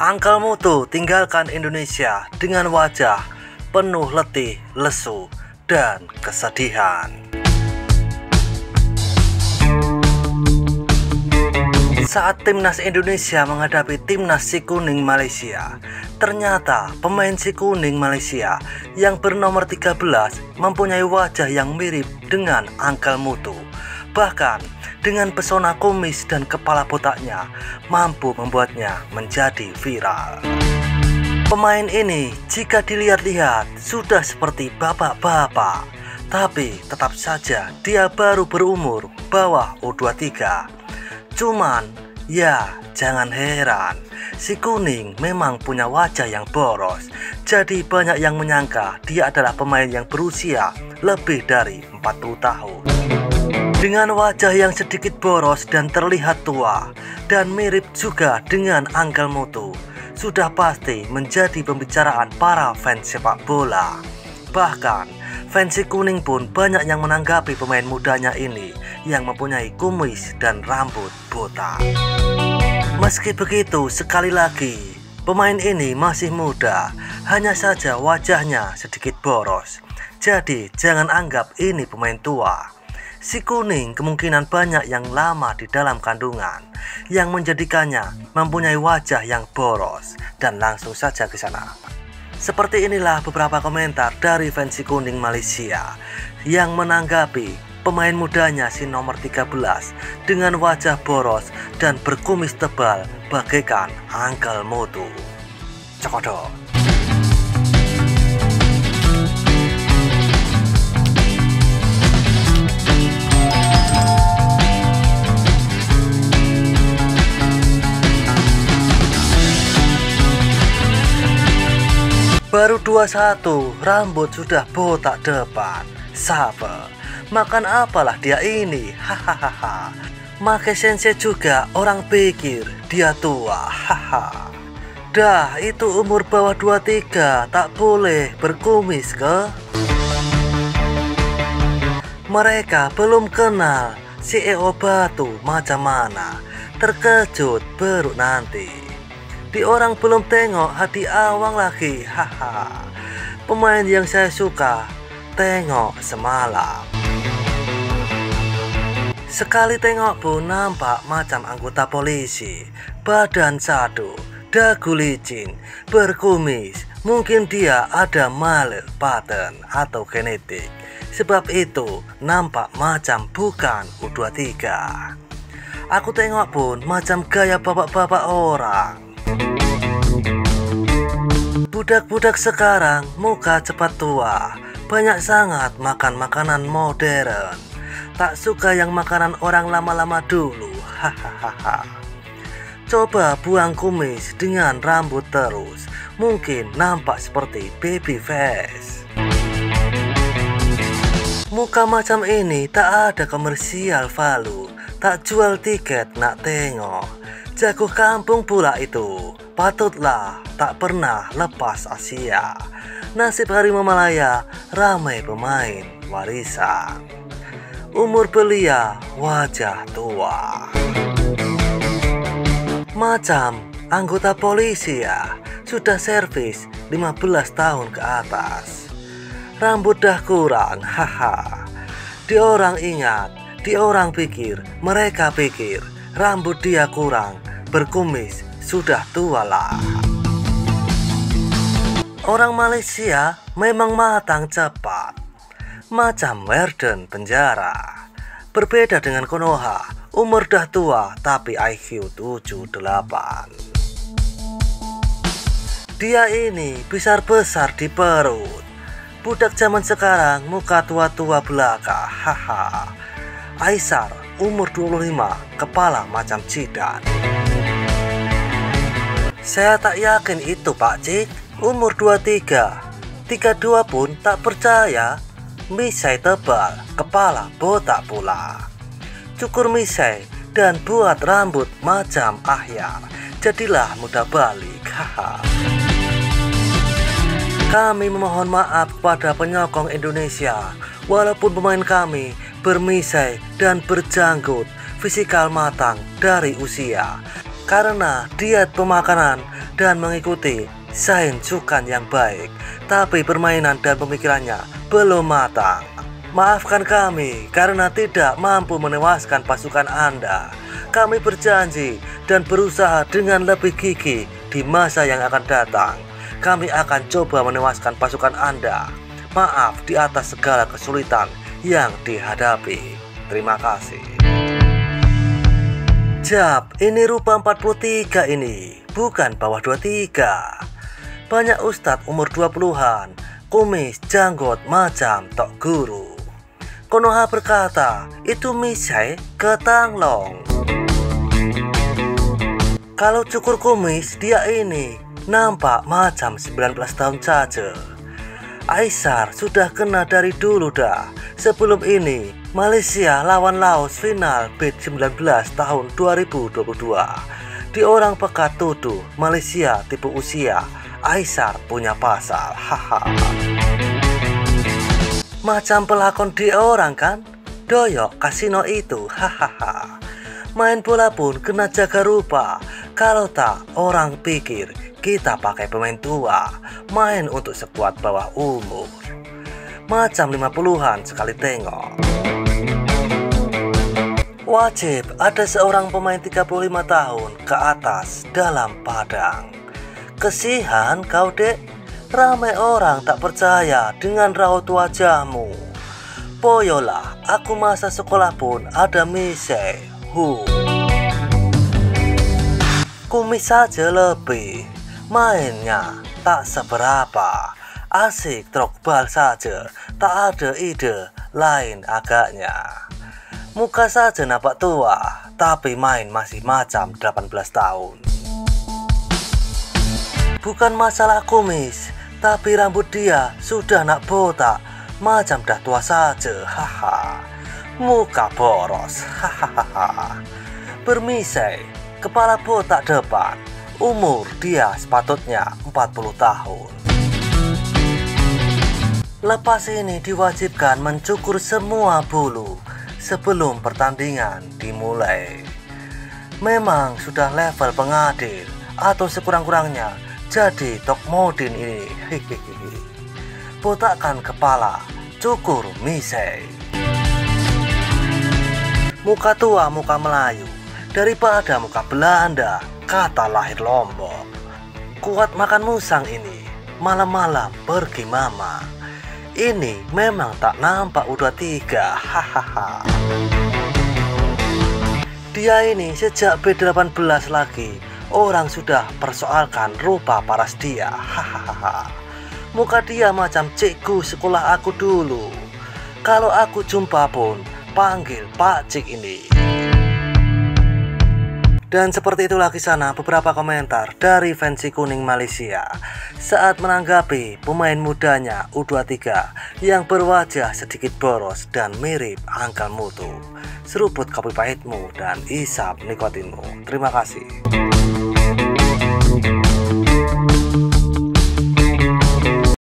Uncle Mutu tinggalkan Indonesia dengan wajah penuh letih, lesu, dan kesedihan. Saat timnas Indonesia menghadapi timnas si kuning Malaysia, ternyata pemain si kuning Malaysia yang bernomor 13 mempunyai wajah yang mirip dengan Uncle Mutu. Bahkan dengan pesona kumis dan kepala botaknya mampu membuatnya menjadi viral. Pemain ini jika dilihat-lihat sudah seperti bapak-bapak, tapi tetap saja dia baru berumur bawah U23. Cuman ya jangan heran, si kuning memang punya wajah yang boros. Jadi banyak yang menyangka dia adalah pemain yang berusia lebih dari 40 tahun. Dengan wajah yang sedikit boros dan terlihat tua, dan mirip juga dengan Uncle Mutu, sudah pasti menjadi pembicaraan para fans sepak bola. Bahkan fans si kuning pun banyak yang menanggapi pemain mudanya ini yang mempunyai kumis dan rambut botak. Meski begitu, sekali lagi, pemain ini masih muda, hanya saja wajahnya sedikit boros. Jadi jangan anggap ini pemain tua. Si kuning kemungkinan banyak yang lama di dalam kandungan, yang menjadikannya mempunyai wajah yang boros, dan langsung saja ke sana. Seperti inilah beberapa komentar dari fans si kuning Malaysia yang menanggapi pemain mudanya si nomor 13 dengan wajah boros dan berkumis tebal bagaikan Uncle Mutu. Cokodot. Baru 21, rambut sudah botak depan. Sabar, makan apalah dia ini? Hahaha. Make sensei juga orang pikir dia tua. Haha. Dah, itu umur bawah 23, tak boleh berkumis ke? Mereka belum kenal CEO Batu macam mana. Terkejut baru nanti. Di orang belum tengok hati awang lagi. Haha. Pemain yang saya suka tengok semalam. Sekali tengok pun nampak macam anggota polisi. Badan sadu, dagu licin, berkumis. Mungkin dia ada mild pattern atau genetik. Sebab itu nampak macam bukan U23. Aku tengok pun macam gaya bapak-bapak orang. Budak-budak sekarang muka cepat tua, banyak sangat makan makanan modern. Tak suka yang makanan orang lama-lama dulu. Hahaha. Coba buang kumis dengan rambut terus, mungkin nampak seperti baby face. Muka macam ini tak ada komersial value, tak jual tiket nak tengok. Jago kampung pula itu, patutlah tak pernah lepas Asia. Nasib Harimau Malaya ramai pemain warisan. Umur belia, wajah tua. Macam anggota polisi ya, sudah servis 15 tahun ke atas. Rambut dah kurang, haha. Di orang ingat, di orang pikir, mereka pikir rambut dia kurang, berkumis, sudah tua lah. Orang Malaysia memang matang cepat, macam warden penjara. Berbeda dengan Konoha, umur dah tua tapi IQ 78. Dia ini besar-besar di perut. Budak zaman sekarang muka tua-tua belaka, haha. Aisar umur 25, kepala macam cidan. Saya tak yakin itu Pak Cik, umur 23, 32 pun tak percaya. Misai tebal, kepala botak pula. Cukur misai dan buat rambut macam Ahyar, jadilah muda balik. Haha. Kami memohon maaf kepada penyokong Indonesia, walaupun pemain kami bermisai dan berjanggut, fisikal matang dari usia. karena diet pemakanan dan mengikuti sains sukan yang baik, tapi permainan dan pemikirannya belum matang. Maafkan kami karena tidak mampu menewaskan pasukan Anda. Kami berjanji dan berusaha dengan lebih gigih di masa yang akan datang. Kami akan coba menewaskan pasukan Anda. Maaf di atas segala kesulitan yang dihadapi. Terima kasih. Jap, ini rupa 43 ini, bukan bawah 23. Banyak ustadz umur 20-an, kumis, janggot macam tok guru. Konoha berkata, itu misai ketanglong. Kalau cukur kumis, dia ini nampak macam 19 tahun saja. Aisar sudah kena dari dulu dah. Sebelum ini, Malaysia lawan Laos final B19 tahun 2022. Di orang pekat tuduh Malaysia tipu usia, Aisar punya pasal. Haha. Macam pelakon di orang kan? Doyok kasino itu. Hahaha. Main bola pun kena jaga rupa. Kalau tak, orang pikir kita pakai pemain tua, main untuk skuad bawah umur. Macam 50-an sekali tengok. Wajib ada seorang pemain 35 tahun ke atas dalam padang. Kesihan kau dek, ramai orang tak percaya dengan raut wajahmu. Poyolah, aku masa sekolah pun ada mise. Kumis saja lebih, mainnya tak seberapa. Asik trokbal saja, tak ada ide lain agaknya. Muka saja nampak tua, tapi main masih macam 18 tahun. Bukan masalah kumis, tapi rambut dia sudah nak botak, macam dah tua saja. Haha. Muka boros. Hahaha. Bermisai, kepala botak depan. Umur dia sepatutnya 40 tahun. Lepas ini diwajibkan mencukur semua bulu sebelum pertandingan dimulai. Memang sudah level pengadil atau sekurang-kurangnya jadi top modin ini. Botakkan kepala, cukur misai. Muka tua muka Melayu daripada muka Belanda, kata lahir Lombok. Kuat makan musang ini, malam-malam pergi mama. Ini memang tak nampak U23. Hahaha. Dia ini sejak B18 lagi, orang sudah persoalkan rupa paras dia. Hahaha. Muka dia macam cikgu sekolah aku dulu. Kalau aku jumpa pun panggil Pak Cik ini. Dan seperti itulah kisah beberapa komentar dari fans si kuning Malaysia saat menanggapi pemain mudanya U23 yang berwajah sedikit boros dan mirip Uncle Mutu. Seruput kopi pahitmu dan isap nikotinmu. Terima kasih.